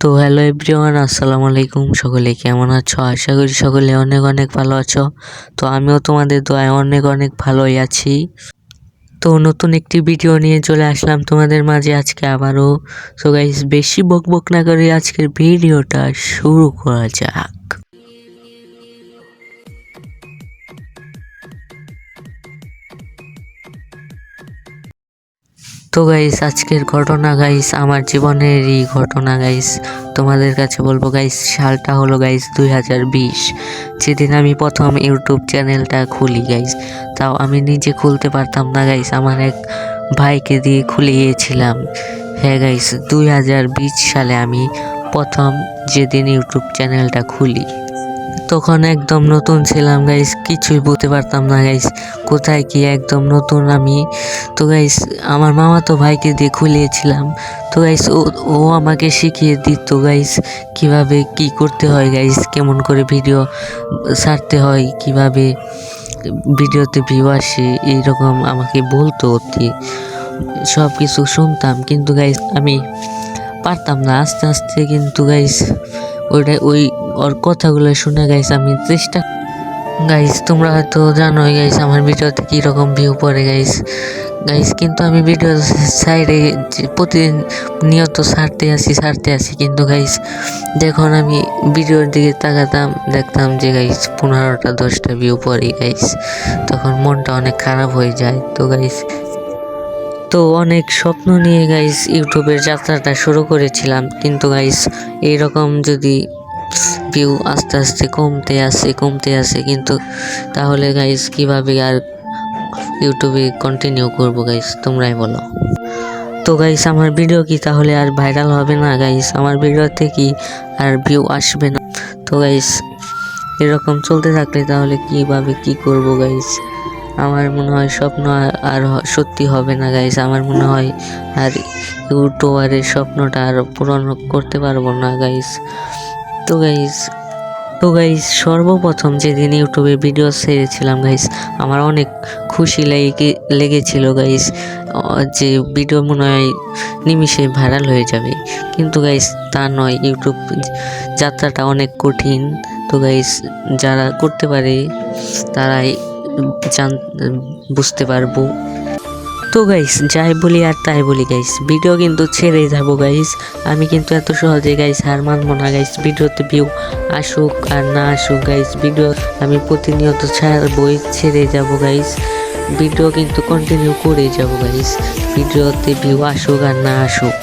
তো hello everyone, আসসালামু আলাইকুম। সকলে কেমন আছো? আশা করি সকলে অনেক অনেক ভালো আছো। তো আমিও তোমাদের দোয়ায় অনেক অনেক ভালোই আছি। তো নতুন একটি ভিডিও নিয়ে চলে আসলাম তোমাদের মাঝে আজকে আবারও। সো গাইস, বেশি বকবক না করে আজকের ভিডিওটা শুরু করা যাক। তো গাইস, আজকের ঘটনা গাইস আমার জীবনেরই ঘটনা গাইস। তোমাদের কাছে বলবো গাইস, সালটা হলো গাইস 2020, যেদিন আমি প্রথম ইউটিউব চ্যানেলটা খুলি গাইস। তাও আমি নিজে খুলতে পারতাম না গাইস, আমার এক ভাইকে দিয়ে খুলিয়েছিলাম। হ্যাঁ গাইস, 2020 সালে আমি প্রথম যেদিন ইউটিউব চ্যানেলটা খুলি, তখন একদম নতুন ছিলাম গাইস, কিছুই বলতে পারতাম না গাইস, কোথায় কি একদম নতুন আমি। তো গাইস, আমার মামা তো ভাইকে দিয়ে খুলিয়েছিলাম। তো গাইস, ও আমাকে শিখিয়ে দিত গাইস কিভাবে কি করতে হয় গাইস, কেমন করে ভিডিও ছাড়তে হয়, কিভাবে ভিডিওতে ভিউ আসে, এইরকম আমাকে বলতো। সব কিছু শুনতাম, কিন্তু গাইস আমি পারতাম না। আস্তে আস্তে কিন্তু গাইস ওর কথাগুলো শুনে গাইস আমি চেষ্টা গাইস, তোমরা হয়তো জানোই গাইস আমার ভিডিওতে কীরকম ভিউ পড়ে গাইস। কিন্তু আমি ভিডিও সাইডে প্রতিদিন নিয়ত ছাড়তে আসি, কিন্তু গাইস যখন আমি ভিডিওর দিকে তাকাতাম দেখতাম যে গাইস 15টা 10টা ভিউ পড়ে গাইস, তখন মনটা অনেক খারাপ হয়ে যায়। তো অনেক স্বপ্ন নিয়ে গাইস ইউটিউবের যাত্রাটা শুরু করেছিলাম, কিন্তু গাইস এইরকম যদি ভিউ আস্তে আস্তে কমতে আসে কিন্তু তাহলে গাইস কিভাবে আর ইউটিউবে কন্টিনিউ করবো গাইস, তোমরাই বলো। তো গাইস, আমার ভিডিও কি তাহলে আর ভাইরাল হবে না গাইস? আমার ভিডিওতে কি আর ভিউ আসবে না? তো গাইস, এরকম চলতে থাকলে তাহলে কিভাবে কি করব গাইস? আমার মনে হয় স্বপ্ন আর সত্যি হবে না গাইস। আমার মনে হয় আর ইউটিউবারের স্বপ্নটা আর পূরণ করতে পারবো না গাইস। তো গাইস সর্বপ্রথম যেদিন ইউটিউবে ভিডিও ছেড়েছিলাম গাইস, আমার অনেক খুশি লেগেছিল গাইস, যে ভিডিও মনে হয় নিমিষে ভাইরাল হয়ে যাবে। কিন্তু গাইস তা নয়, ইউটিউব যাত্রাটা অনেক কঠিন। তো গাইস, যারা করতে পারে তারাই বুঝতে পারবো। তো গাইস, যাই বলি আর তাই বলি গাইস, ভিডিও কিন্তু ছেড়ে যাবো গাইস। আমি কিন্তু এত সহজে গাইস হার মানবো না গাইস। ভিডিওতে ভিউ আসুক আর না আসুক গাইস, ভিডিও আমি প্রতিনিয়ত ছেড়ে যাবো গাইস। ভিডিও কিন্তু কন্টিনিউ করে যাবো গাইস, ভিডিওতে ভিউ আসুক আর না আসুক।